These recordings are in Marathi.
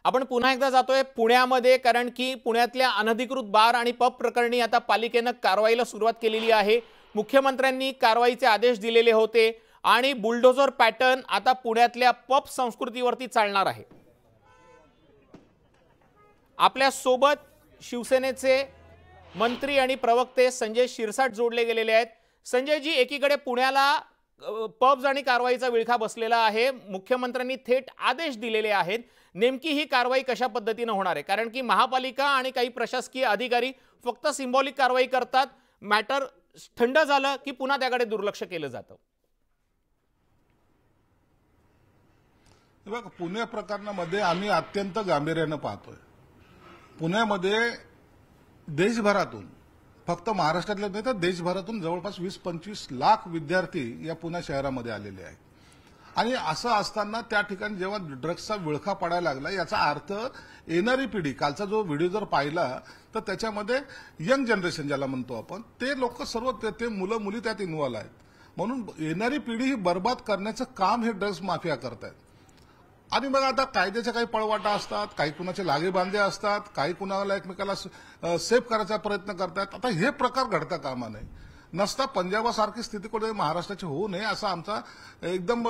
आपण पुन्हा एकदा जातोय पुण्यामध्ये, कारण की पुण्यातल्या अनधिकृत बार आणि पब प्रकरणी आता पालिकेने कारवाईला सुरुवात केलेली आहे। मुख्यमंत्र्यांनी कारवाईचे आदेश दिलेले होते आणि बुलडोझर पॅटर्न आता पुण्यातल्या पब संस्कृतीवरती चालणार आहे। आपल्या सोबत शिवसेनेचे मंत्री आणि प्रवक्ते संजय शिरसाट जोडले गेलेले आहेत। संजय जी, एकीकडे पुण्याला पब्स आणि कारवाईचा विळखा बसलेला आहे, मुख्यमंत्र्यांनी थेट आदेश दिलेले आहेत। नेमकी ही कारवाई कशा पद्धतीने होणार आहे? कारण की महापालिका आणि काही प्रशासकीय अधिकारी फक्त सिंबॉलिक कारवाई करतात, मॅटर थंड झालं की पुन्हा त्याकडे दुर्लक्ष केलं जातं। बघा, पुणे प्रकरणामध्ये आम्ही अत्यंत गांभीर्याने पाहतोय। पुण्यामध्ये देशभरातून, फक्त महाराष्ट्रातले नाही तर देशभरातून जवळपास 20-25 लाख विद्यार्थी या पुणे शहरामध्ये आलेले आहेत। आणि असं असताना त्या ठिकाणी जेव्हा ड्रग्सचा विळखा पडायला लागला, याचा अर्थ येणारी पिढी, कालचा जो व्हिडिओ जर पाहिला तर त्याच्यामध्ये यंग जनरेशन ज्याला म्हणतो आपण, ते लोक सर्व ते मुलं मुली त्यात इन्व्हॉल्व आहेत। म्हणून येणारी पिढी ही बर्बाद करण्याचं काम हे ड्रग्स माफिया करतायत। आणि मग आता कायद्याच्या काही पळवाटा असतात, काही कुणाचे लागेबांधे असतात, काही कुणाला एकमेकाला सेफ करायचा प्रयत्न करतात। आता हे प्रकार घडता कामा नये। नसता पंजाबासारखी स्थिती कुठे महाराष्ट्राची होऊ नये असा आमचा एकदम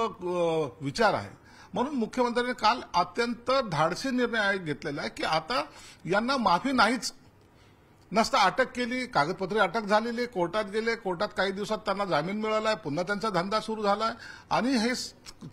विचार आहे। म्हणून मुख्यमंत्र्यांनी काल अत्यंत धाडसी निर्णय घेतलेला आहे की आता यांना माफी नाहीच। नसता अटक केली, कागदपत्रे अटक झालेली, कोर्टात गेले, कोर्टात काही दिवसात त्यांना जामीन मिळालाय, पुन्हा त्यांचा धंदा सुरू झालाय आणि हे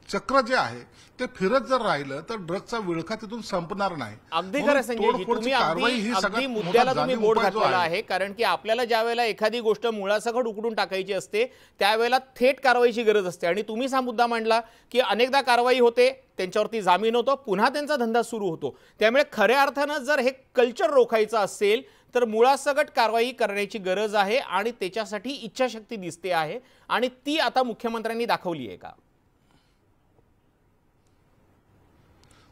चक्र जे आहे ते फिरत जर राहिलं तर ड्रग्सचा विळखा तिथून संपणार नाही। अगदी खरं संजय जी, तुम्ही अगदी मुद्द्याला तुम्ही बोट घातलेला आहे। कारण की आपल्याला ज्या वेळेला एखादी गोष्ट मुळासकट उकडून टाकायची असते त्यावेळेला थेट कारवाईची गरज असते। आणि तुम्हीच हा मुद्दा मांडला की अनेकदा कारवाई होते, त्यांच्यावरती जामीन होतो, पुन्हा त्यांचा धंदा सुरू होतो। त्यामुळे खऱ्या अर्थानं जर हे कल्चर रोखायचं असेल तर मुळासकट कारवाई करण्याची गरज आहे आणि त्याच्यासाठी इच्छाशक्ती दिसते आहे आणि ती आता मुख्यमंत्र्यांनी दाखवली आहे का?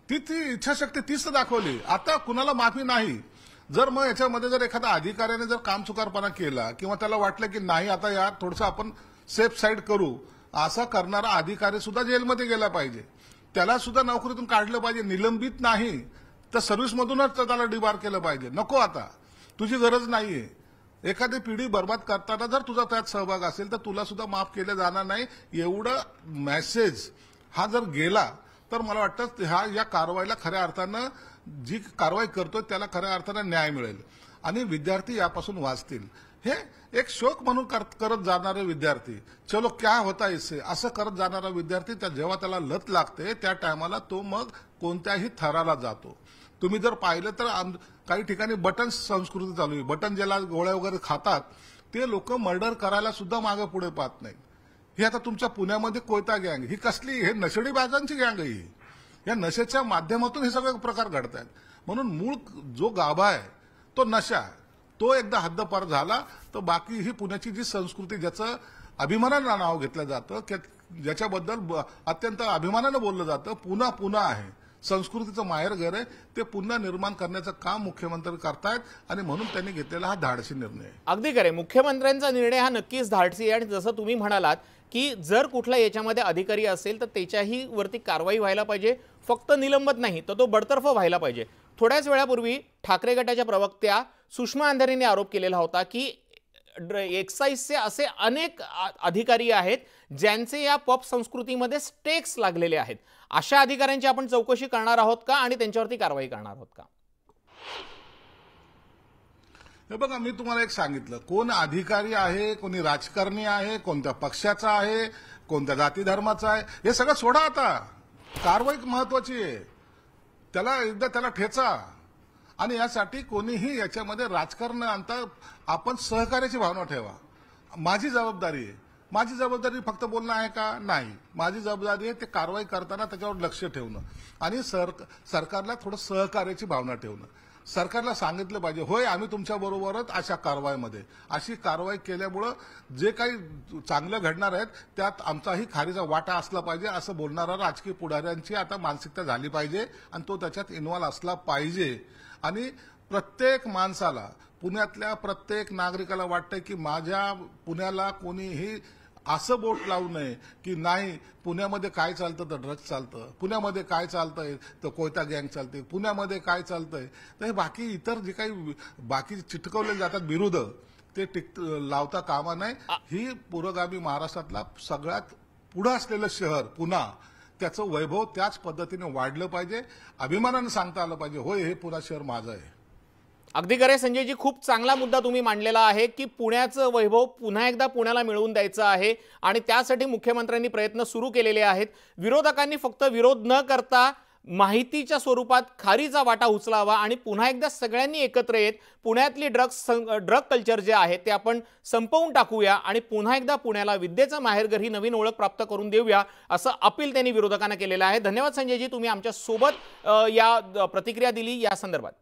ती इच्छाशक्ती तीच दाखवली। आता कुणाला माफी नाही। जर मग याच्यामध्ये जर एखादा अधिकाऱ्याने जर कामचुकारपणा केला किंवा त्याला वाटलं की नाही आता यार थोडंसं आपण सेफ साईड करू, असा करणारा अधिकारी सुद्धा जेलमध्ये गेला पाहिजे, त्याला सुद्धा नोकरीतून काढलं पाहिजे। निलंबित नाही तर सर्व्हिसमधूनच त्याला डिबार केलं पाहिजे। नको, आता तुझी गरज नाहीये। एखादी पिढी बर्बाद करताना जर तुझा त्यात सहभाग असेल तर तुला सुद्धा माफ केलं जाणार नाही, एवढा मेसेज हा जर गेला तर मला वाटतं या कारवाईला खऱ्या अर्थानं, जी कारवाई करतोय त्याला खऱ्या अर्थानं न्याय मिळेल आणि विद्यार्थी यापासून वाचतील। हे एक शोक म्हणून करत जाणारे विद्यार्थी, चलो क्या होता इससे असं करत जाणारा विद्यार्थी, जेव्हा त्याला लत लागते त्या टायमाला तो मग कोणत्याही थराला जातो। तुम्ही जर पाहिलं तर काही ठिकाणी बटन संस्कृती चालू आहे। बटन ज्याला गोळ्या वगैरे खातात ते लोक मर्डर करायला सुद्धा मागे पुढे पाहत नाहीत। हे आता तुमच्या पुण्यामध्ये कोयता गँग, ही कसली, हे नशेडीबाजांची गँग आहे। या नशेच्या माध्यमातून हे सगळे प्रकार घडत आहेत। म्हणून मूळ जो गाभा आहे तो नशा, तो एकदा हद्दपार झाला तर बाकी ही पुण्याची जी संस्कृती, ज्याचं अभिमानानं नाव घेतलं जातं, ज्याच्याबद्दल अत्यंत अभिमानानं बोललं जातं, पुन्हा पुन्हा आहे, संस्कृतीचं माहेरघर आहे, ते पुन्हा निर्माण करण्याचं काम मुख्यमंत्री करतायत आणि म्हणून त्यांनी घेतलेला हा धाडसी निर्णय आहे। अगदी खरं, मुख्यमंत्र्यांचा निर्णय हा नक्कीच धाडसी आहे। आणि जसं तुम्ही म्हणालात की जर कुठला याच्यामध्ये अधिकारी असेल तर त्याच्याही वरती कारवाई व्हायला पाहिजे, फक्त निलंबित नाही तर तो बडतर्फ व्हायला पाहिजे। थोड्याच वेळापूर्वी ठाकरे गटाच्या प्रवक्त्या सुषमा अंधारेंनी आरोप केलेला होता की एक्साईजचे असे अनेक अधिकारी आहेत ज्यांचे या पब संस्कृतीमध्ये स्टेक्स लागलेले आहेत। अशा अधिकाऱ्यांची आपण चौकशी करणार आहोत का आणि त्यांच्यावरती कारवाई करणार आहोत का? हे बघा, मी तुम्हाला एक सांगितलं, कोण अधिकारी आहे, कोणी राजकारणी आहे, कोणत्या पक्षाचा आहे, कोणत्या जाती धर्माचा आहे, हे सगळं सोडा। आता कारवाई महत्वाची आहे, त्याला एकदा त्याला ठेचा। आणि यासाठी कोणीही याच्यामध्ये राजकारण आणता आपण सहकार्याची भावना ठेवा। माझी जबाबदारी आहे, माझी जबाबदारी फक्त बोलणं आहे का? नाही, माझी जबाबदारी आहे ते कारवाई करताना त्याच्यावर लक्ष ठेवणं आणि सरकारला थोडं सहकार्याची भावना ठेवणं। सरकारला सांगितलं पाहिजे, होय आम्ही तुमच्या बरोबरच अशा कारवाईमध्ये, अशी कारवाई केल्यामुळं जे काही चांगलं घडणार आहेत त्यात आमचाही खारीचा वाटा असला पाहिजे, असं बोलणारा राजकीय पुढाऱ्यांची आता मानसिकता झाली पाहिजे आणि तो त्याच्यात इन्व्हॉल्व असला पाहिजे। आणि प्रत्येक माणसाला, पुण्यातल्या प्रत्येक नागरिकाला वाटतं की माझ्या पुण्याला कोणीही असं बोट लावू नये की नाही पुण्यामध्ये काय चालतं तर ड्रग्ज चालतं, पुण्यामध्ये काय चालतंय तर कोयता गँग चालते, पुण्यामध्ये काय चालतंय तर हे बाकी इतर जे काही बाकी चिटकवले जातात विरुद्ध ते लावता कामा नये. ही पुरोगामी महाराष्ट्रातला सगळ्यात पुढे असलेलं शहर पुणा, त्याचं वैभव त्याच पद्धतीने वाढलं पाहिजे, अभिमानाने सांगता आलं पाहिजे होय हे पुणा शहर माझं आहे. अगदी खरे संजयजी, खूप चांगला मुद्दा तुम्ही मांडलेला आहे की पुण्याचं वैभव पुन्हा एकदा पुण्याला मिळवून द्यायचं आहे आणि त्यासाठी मुख्यमंत्र्यांनी प्रयत्न सुरू केलेले आहेत. विरोधकांनी फक्त विरोध न करता माहितीच्या स्वरूपात खारीचा वाटा उचलावा आणि पुन्हा एकदा सगळ्यांनी एकत्र येत पुण्यातली ड्रग कल्चर जे आहे ते आपण संपवून टाकूया आणि पुन्हा एकदा पुण्याला विद्येचं माहेरघर ही नवीन ओळख प्राप्त करून देऊया, असं अपील त्यांनी विरोधकांना केलेलं आहे. धन्यवाद संजयजी, तुम्ही आमच्या सोबत या प्रतिक्रिया दिली या संदर्भात.